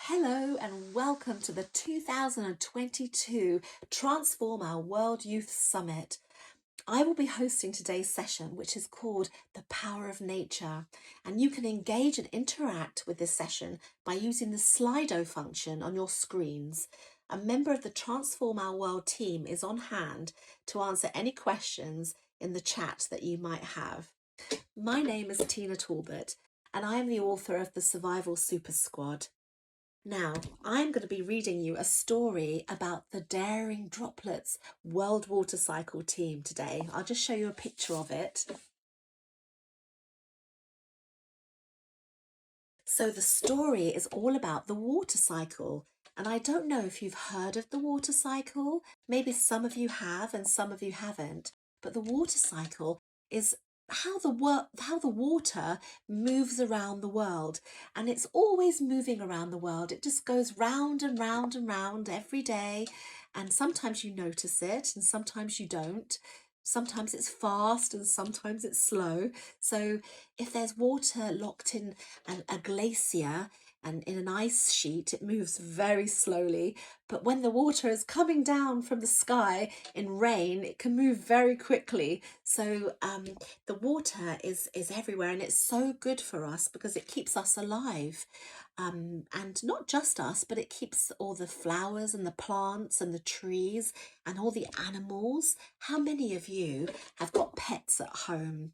Hello and welcome to the 2022 Transform Our World Youth Summit. I will be hosting today's session, which is called The Power of Nature, and you can engage and interact with this session by using the Slido function on your screens. A member of the Transform Our World team is on hand to answer any questions in the chat that you might have. My name is Tina Talbot, and I am the author of the Survival Super Squad. Now, I'm going to be reading you a story about the Daring Droplets World Water Cycle team today. I'll just show you a picture of it. So the story is all about the water cycle. And I don't know if you've heard of the water cycle. Maybe some of you have and some of you haven't. But the water cycle is how the water moves around the world, and it's always moving around the world. It just goes round and round and round every day, and sometimes you notice it and sometimes you don't. Sometimes it's fast and sometimes it's slow. So if there's water locked in a glacier and in an ice sheet, it moves very slowly. But when the water is coming down from the sky in rain, it can move very quickly. So the water is everywhere, and it's so good for us because it keeps us alive. And not just us, but it keeps all the flowers and the plants and the trees and all the animals. How many of you have got pets at home?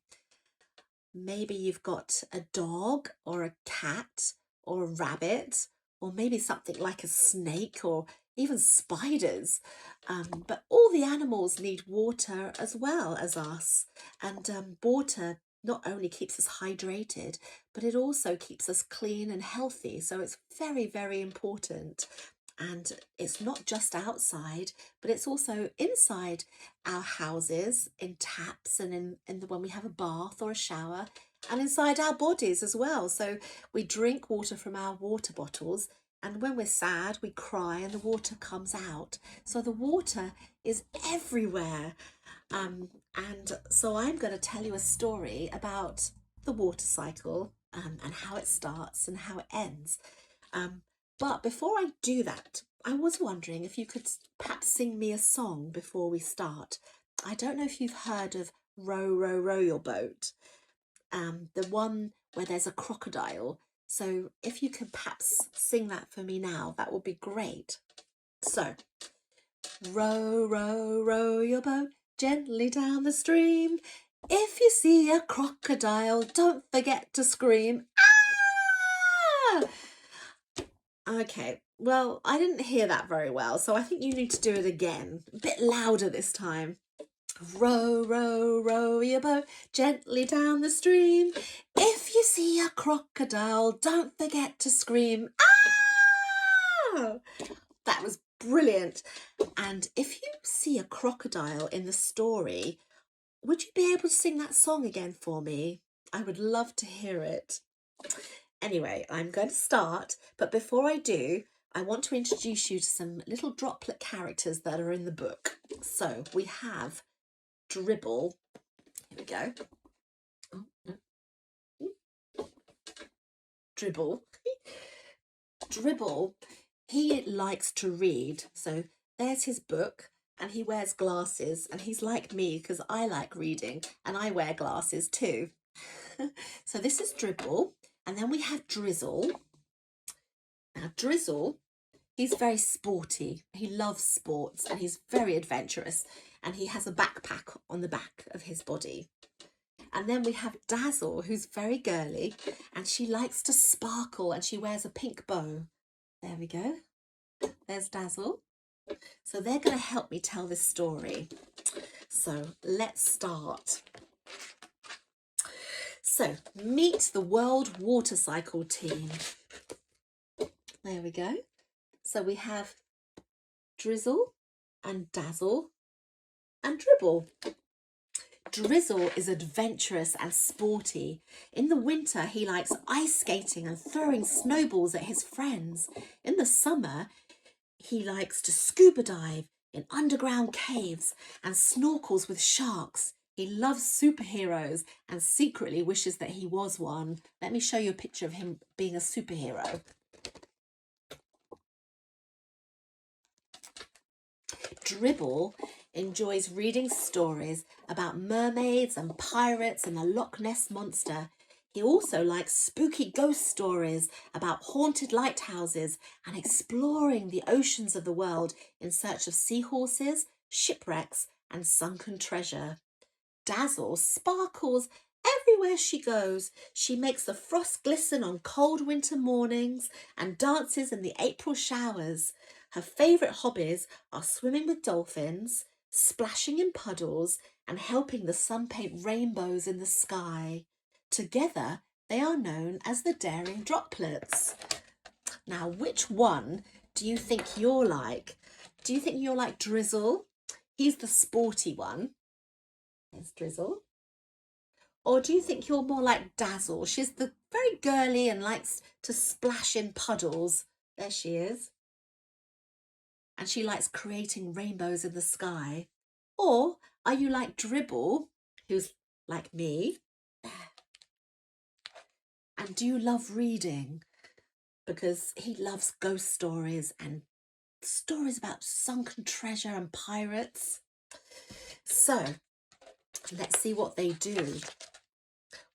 Maybe you've got a dog or a cat or a rabbit, or maybe something like a snake or even spiders. But all the animals need water as well as us. And water not only keeps us hydrated, but it also keeps us clean and healthy. So it's very, very important. And it's not just outside, but it's also inside our houses, in taps and when we have a bath or a shower, and inside our bodies as well. So we drink water from our water bottles, and when we're sad, we cry and the water comes out. So the water is everywhere. And so I'm going to tell you a story about the water cycle, and how it starts and how it ends. But before I do that, I was wondering if you could perhaps sing me a song before we start. I don't know if you've heard of Row, Row, Row Your Boat, the one where there's a crocodile. So if you could perhaps sing that for me now, that would be great. So, row, row, row your boat gently down the stream. If you see a crocodile, don't forget to scream. Ah! Okay, well, I didn't hear that very well, so I think you need to do it again, a bit louder this time. Row, row, row your boat gently down the stream. If you see a crocodile, don't forget to scream. Ah! That was brilliant. And if you see a crocodile in the story, would you be able to sing that song again for me? I would love to hear it. Anyway, I'm going to start, but before I do, I want to introduce you to some little droplet characters that are in the book. So we have Dribble. Here we go. Dribble. Dribble, he likes to read. So there's his book, and he wears glasses, and he's like me because I like reading and I wear glasses too. So this is Dribble. And then we have Drizzle. Now, Drizzle, he's very sporty. He loves sports and he's very adventurous. And he has a backpack on the back of his body. And then we have Dazzle, who's very girly. And she likes to sparkle and she wears a pink bow. There we go. There's Dazzle. So they're going to help me tell this story. So let's start. So, meet the World Water Cycle team. There we go. So we have Drizzle and Dazzle and Dribble. Drizzle is adventurous and sporty. In the winter, he likes ice skating and throwing snowballs at his friends. In the summer, he likes to scuba dive in underground caves and snorkels with sharks. He loves superheroes and secretly wishes that he was one. Let me show you a picture of him being a superhero. Dribble enjoys reading stories about mermaids and pirates and the Loch Ness Monster. He also likes spooky ghost stories about haunted lighthouses and exploring the oceans of the world in search of seahorses, shipwrecks, and sunken treasure. Dazzle sparkles everywhere she goes. She makes the frost glisten on cold winter mornings and dances in the April showers. Her favourite hobbies are swimming with dolphins, splashing in puddles, and helping the sun paint rainbows in the sky. Together, they are known as the Daring Droplets. Now, which one do you think you're like? Do you think you're like Drizzle? He's the sporty one. There's Drizzle. Or do you think you're more like Dazzle? She's the very girly and likes to splash in puddles. There she is. And she likes creating rainbows in the sky. Or are you like Dribble, who's like me? And do you love reading? Because he loves ghost stories and stories about sunken treasure and pirates. So let's see what they do.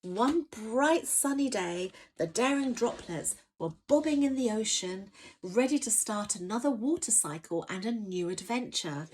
One bright sunny day, the Daring Droplets were bobbing in the ocean, ready to start another water cycle and a new adventure.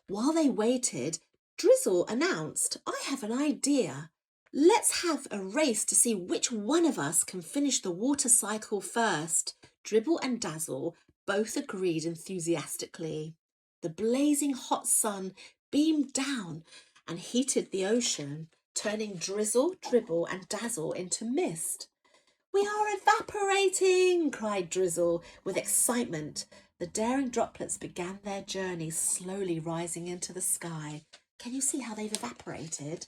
While they waited, Drizzle announced, "I have an idea. Let's have a race to see which one of us can finish the water cycle first." Dribble and Dazzle both agreed enthusiastically. The blazing hot sun beamed down and heated the ocean, turning Drizzle, Dribble and Dazzle into mist. "We are evaporating!" cried Drizzle with excitement. The Daring Droplets began their journey, slowly rising into the sky. Can you see how they've evaporated?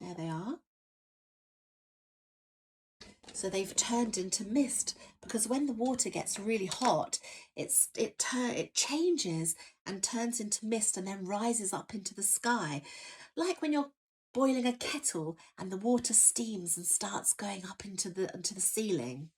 There they are. So they've turned into mist, because when the water gets really hot, it changes and turns into mist and then rises up into the sky. Like when you're boiling a kettle and the water steams and starts going up into the ceiling.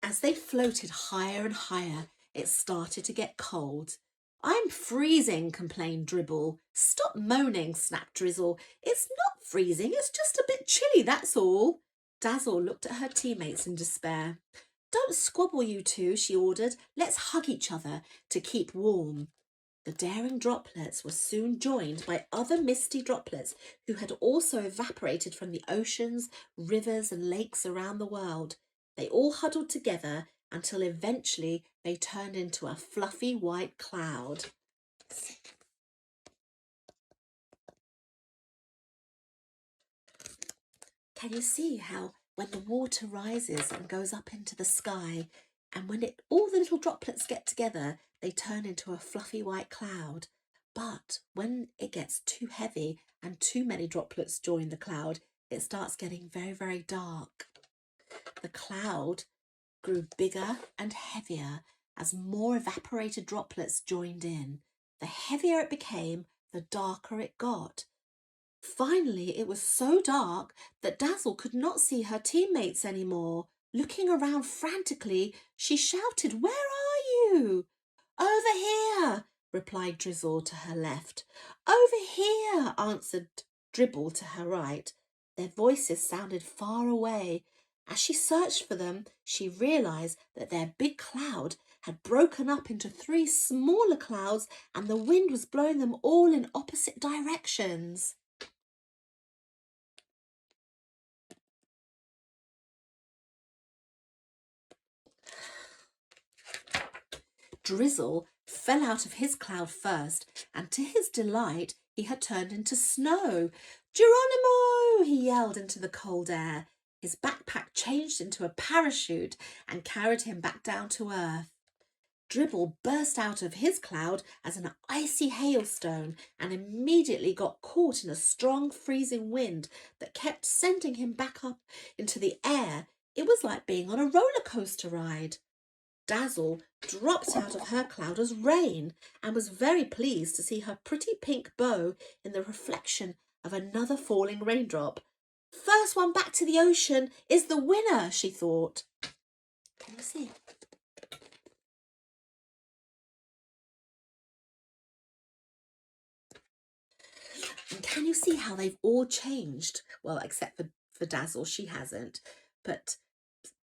As they floated higher and higher, it started to get cold. "I'm freezing," complained Dribble. "Stop moaning," snapped Drizzle. "It's not freezing, it's just a bit chilly, that's all." Dazzle looked at her teammates in despair. "Don't squabble, you two," she ordered. "Let's hug each other to keep warm." The Daring Droplets were soon joined by other misty droplets who had also evaporated from the oceans, rivers and lakes around the world. They all huddled together until eventually they turned into a fluffy white cloud. Can you see how when the water rises and goes up into the sky, and when all the little droplets get together, they turn into a fluffy white cloud? But when it gets too heavy and too many droplets join the cloud, it starts getting very, very dark. The cloud grew bigger and heavier as more evaporated droplets joined in. The heavier it became, the darker it got. Finally, it was so dark that Dazzle could not see her teammates anymore. Looking around frantically, she shouted, "Where are you?" "Over here," replied Drizzle to her left. "Over here," answered Dribble to her right. Their voices sounded far away. As she searched for them, she realised that their big cloud had broken up into 3 smaller clouds and the wind was blowing them all in opposite directions. Drizzle fell out of his cloud first, and to his delight, he had turned into snow. "Geronimo!" he yelled into the cold air. His backpack changed into a parachute and carried him back down to earth. Dribble burst out of his cloud as an icy hailstone and immediately got caught in a strong freezing wind that kept sending him back up into the air. It was like being on a roller coaster ride. Dazzle dropped out of her cloud as rain and was very pleased to see her pretty pink bow in the reflection of another falling raindrop. First one back to the ocean is the winner, she thought. Can you see? And can you see how they've all changed? Well, except for Dazzle, she hasn't. But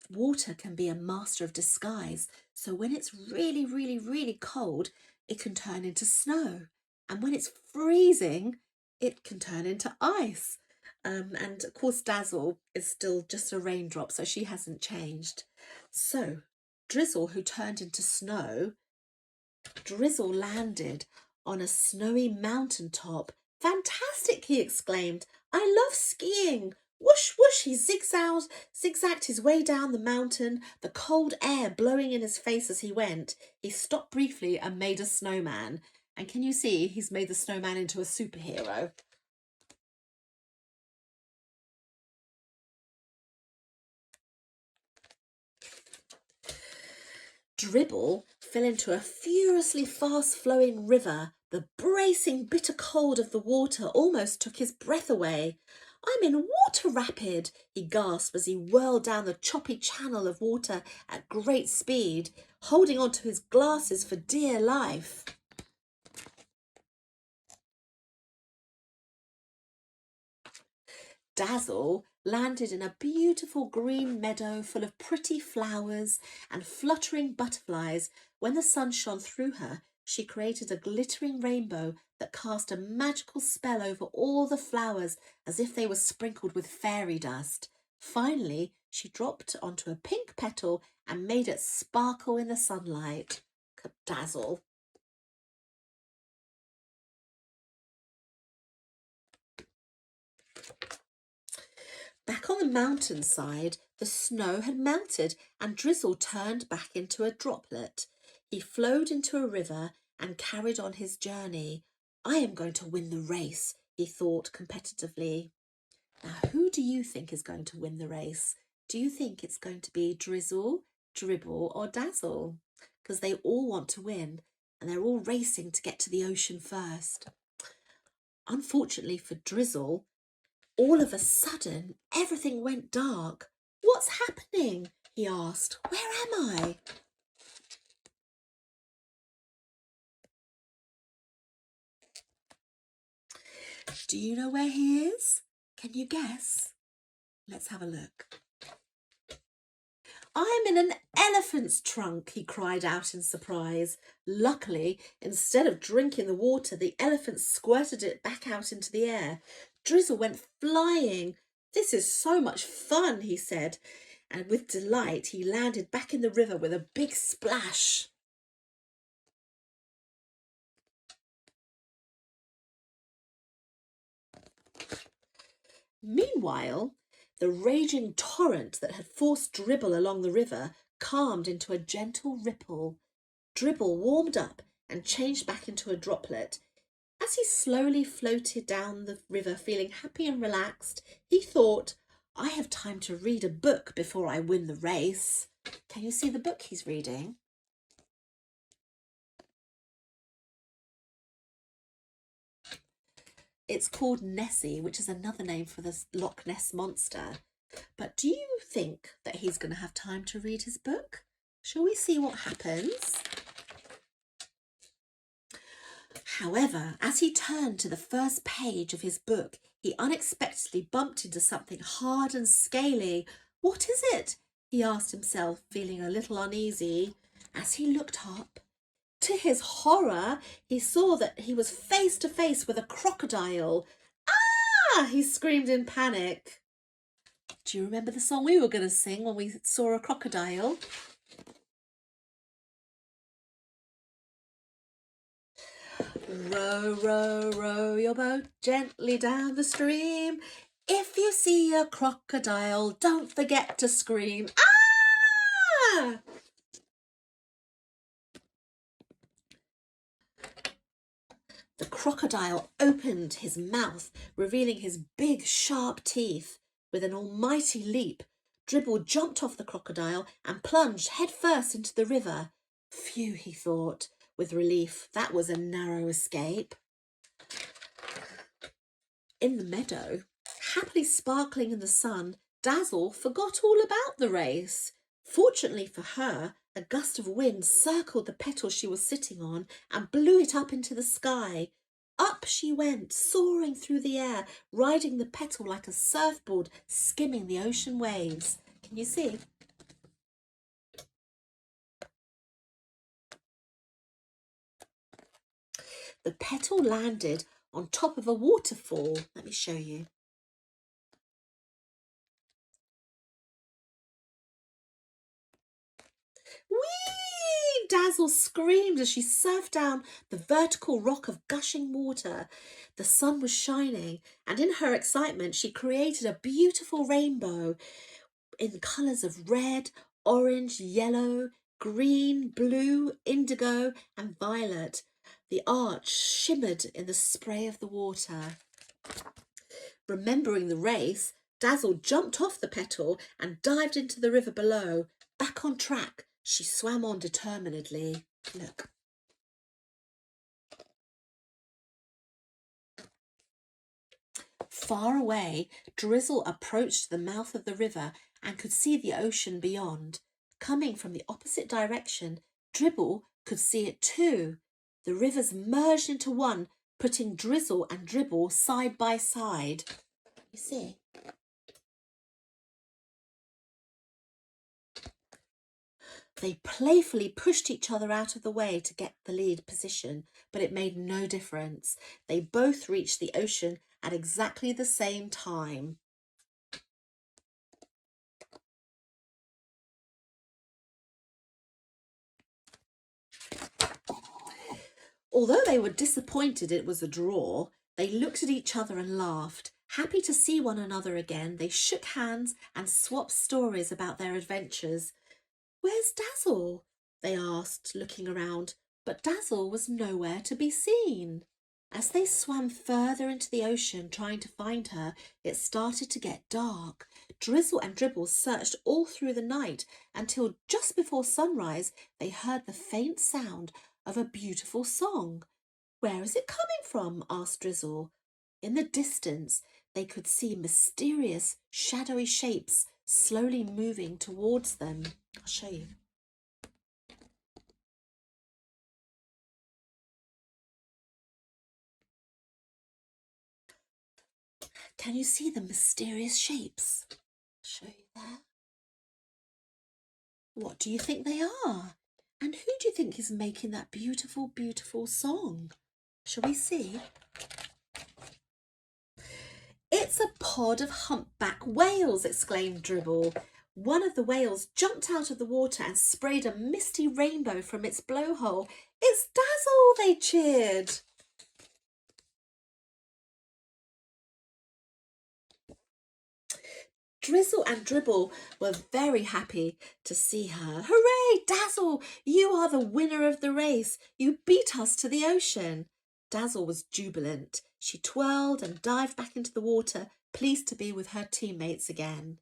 water can be a master of disguise. So when it's really, really, really cold, it can turn into snow. And when it's freezing, it can turn into ice. And of course, Dazzle is still just a raindrop, so she hasn't changed. So Drizzle, who turned into snow, Drizzle landed on a snowy mountaintop. Fantastic, he exclaimed. I love skiing. Whoosh, whoosh, he zigzagged his way down the mountain, the cold air blowing in his face as he went. He stopped briefly and made a snowman. And can you see he's made the snowman into a superhero? Dribble fell into a furiously fast-flowing river. The bracing bitter cold of the water almost took his breath away. I'm in water rapid, he gasped as he whirled down the choppy channel of water at great speed, holding on to his glasses for dear life. Dazzle landed in a beautiful green meadow full of pretty flowers and fluttering butterflies. When the sun shone through her, she created a glittering rainbow that cast a magical spell over all the flowers as if they were sprinkled with fairy dust. Finally, she dropped onto a pink petal and made it sparkle in the sunlight. Dazzle. Back on the mountainside, the snow had melted and Drizzle turned back into a droplet. He flowed into a river and carried on his journey. I am going to win the race, he thought competitively. Now, who do you think is going to win the race? Do you think it's going to be Drizzle, Dribble or Dazzle? Because they all want to win and they're all racing to get to the ocean first. Unfortunately for Drizzle, all of a sudden, everything went dark. What's happening? He asked. Where am I? Do you know where he is? Can you guess? Let's have a look. I'm in an elephant's trunk, he cried out in surprise. Luckily, instead of drinking the water, the elephant squirted it back out into the air. Drizzle went flying. This is so much fun, he said, and with delight he landed back in the river with a big splash. Meanwhile, the raging torrent that had forced Dribble along the river calmed into a gentle ripple. Dribble warmed up and changed back into a droplet. As he slowly floated down the river feeling happy and relaxed, he thought, I have time to read a book before I win the race. Can you see the book he's reading? It's called Nessie, which is another name for the Loch Ness monster. But do you think that he's going to have time to read his book? Shall we see what happens? However, as he turned to the first page of his book, he unexpectedly bumped into something hard and scaly. What is it? He asked himself, feeling a little uneasy. As he looked up, to his horror, he saw that he was face to face with a crocodile. Ah! He screamed in panic. Do you remember the song we were going to sing when we saw a crocodile? Row, row, row your boat gently down the stream. If you see a crocodile, don't forget to scream. Ah! The crocodile opened his mouth, revealing his big, sharp teeth. With an almighty leap, Dribble jumped off the crocodile and plunged headfirst into the river. Phew, he thought, with relief. That was a narrow escape. In the meadow, happily sparkling in the sun, Dazzle forgot all about the race. Fortunately for her, a gust of wind circled the petal she was sitting on and blew it up into the sky. Up she went, soaring through the air, riding the petal like a surfboard, skimming the ocean waves. Can you see? The petal landed on top of a waterfall. Let me show you. Whee! Dazzle screamed as she surfed down the vertical rock of gushing water. The sun was shining, and in her excitement, she created a beautiful rainbow in colours of red, orange, yellow, green, blue, indigo, and violet. The arch shimmered in the spray of the water. Remembering the race, Dazzle jumped off the petal and dived into the river below. Back on track, she swam on determinedly. Look. Far away, Drizzle approached the mouth of the river and could see the ocean beyond. Coming from the opposite direction, Dribble could see it too. The rivers merged into one, putting Drizzle and Dribble side by side. You see? They playfully pushed each other out of the way to get the lead position, but it made no difference. They both reached the ocean at exactly the same time. Although they were disappointed it was a draw, they looked at each other and laughed. Happy to see one another again, they shook hands and swapped stories about their adventures. "Where's Dazzle?" they asked, looking around, but Dazzle was nowhere to be seen. As they swam further into the ocean trying to find her, it started to get dark. Drizzle and Dribble searched all through the night until just before sunrise they heard the faint sound of a beautiful song. "Where is it coming from?" asked Drizzle. In the distance, they could see mysterious, shadowy shapes slowly moving towards them. I'll show you. Can you see the mysterious shapes? I'll show you there. What do you think they are? And who do you think is making that beautiful, beautiful song? Shall we see? "It's a pod of humpback whales," exclaimed Dribble. One of the whales jumped out of the water and sprayed a misty rainbow from its blowhole. "It's Dazzle!" they cheered. Drizzle and Dribble were very happy to see her. "Hooray, Dazzle! You are the winner of the race. You beat us to the ocean." Dazzle was jubilant. She twirled and dived back into the water, pleased to be with her teammates again.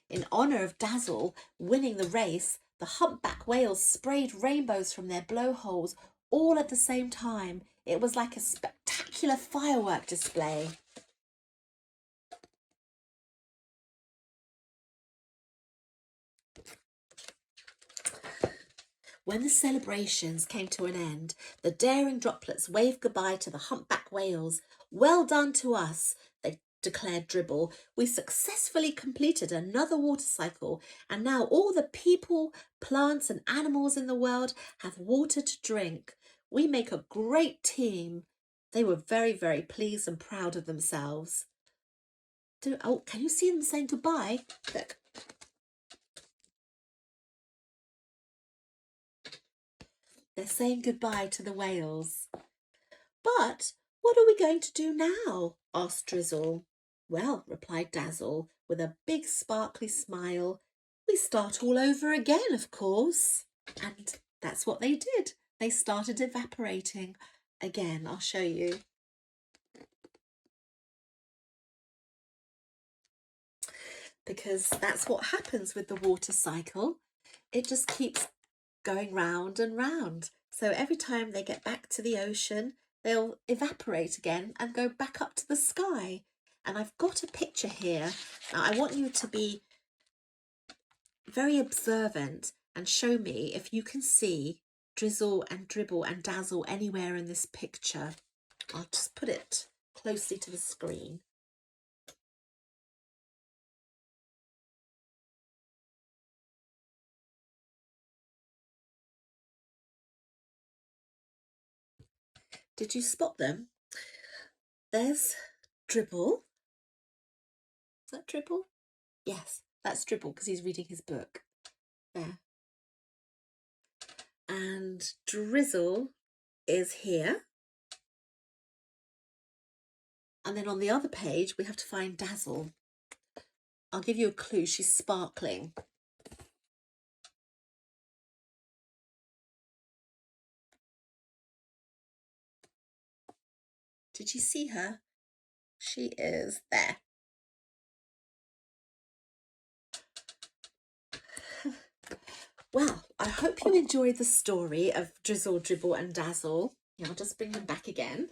In honour of Dazzle winning the race, the humpback whales sprayed rainbows from their blowholes all at the same time. It was like a spectacular firework display. When the celebrations came to an end, the Daring Droplets waved goodbye to the humpback whales. "Well done to us," they declared Dribble. "We successfully completed another water cycle, and now all the people, plants and animals in the world have water to drink. We make a great team." They were very, very pleased and proud of themselves. Oh, can you see them saying goodbye? Look. They're saying goodbye to the whales. "But what are we going to do now?" asked Drizzle. "Well," replied Dazzle, with a big sparkly smile, "we start all over again, of course." And that's what they did. They started evaporating again. I'll show you. Because that's what happens with the water cycle. It just keeps going round and round. So every time they get back to the ocean, they'll evaporate again and go back up to the sky. And I've got a picture here. Now I want you to be very observant and show me if you can see drizzle and dribble and dazzle anywhere in this picture. I'll just put it closely to the screen. Did you spot them? There's dribble. Is that dribble? Yes, that's dribble because he's reading his book. There. And drizzle is here. And then on the other page, we have to find dazzle. I'll give you a clue. She's sparkling. Did you see her? She is there. Well, I hope you enjoyed the story of Drizzle, Dribble and Dazzle. Yeah, I'll just bring them back again.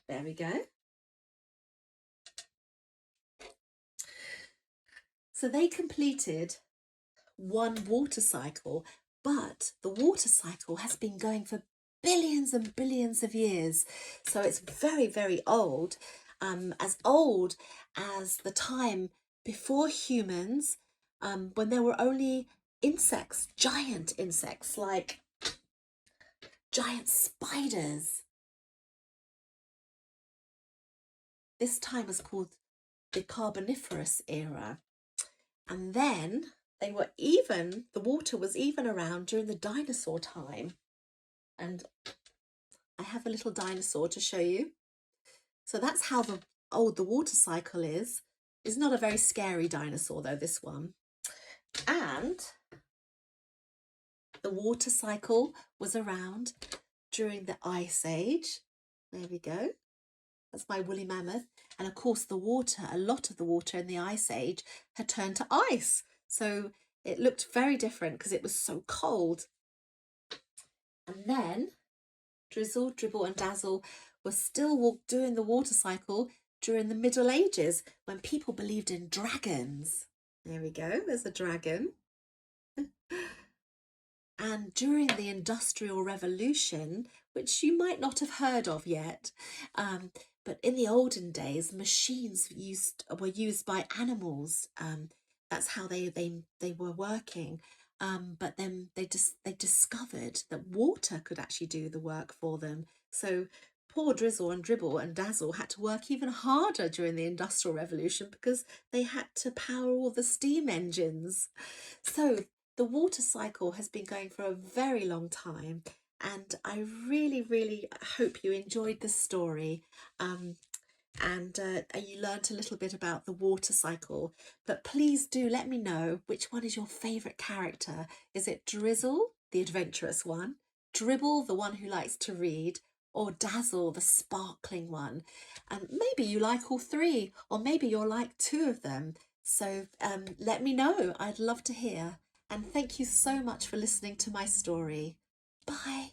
There we go. So they completed one water cycle, but the water cycle has been going for billions and billions of years. So it's very, very old as the time before humans, when there were only insects, giant insects like giant spiders. This time was called the Carboniferous era. And then the water was even around during the dinosaur time. And I have a little dinosaur to show you. So that's how old the water cycle is. It's not a very scary dinosaur though, this one. And the water cycle was around during the Ice Age. There we go. That's my woolly mammoth. And of course a lot of the water in the Ice Age had turned to ice. So it looked very different because it was so cold. And then Drizzle, Dribble and Dazzle were still doing the water cycle during the Middle Ages when people believed in dragons. There we go, there's a dragon. And during the Industrial Revolution, which you might not have heard of yet, but in the olden days, machines were used by animals. That's how they were working. But then they discovered that water could actually do the work for them. So poor Drizzle and Dribble and Dazzle had to work even harder during the Industrial Revolution because they had to power all the steam engines. So the water cycle has been going for a very long time, and I really, really hope you enjoyed the story. And you learnt a little bit about the water cycle. But please do let me know which one is your favourite character. Is it Drizzle, the adventurous one, Dribble, the one who likes to read, or Dazzle, the sparkling one? And maybe you like all three, or maybe you're like two of them. So let me know. I'd love to hear. And thank you so much for listening to my story. Bye.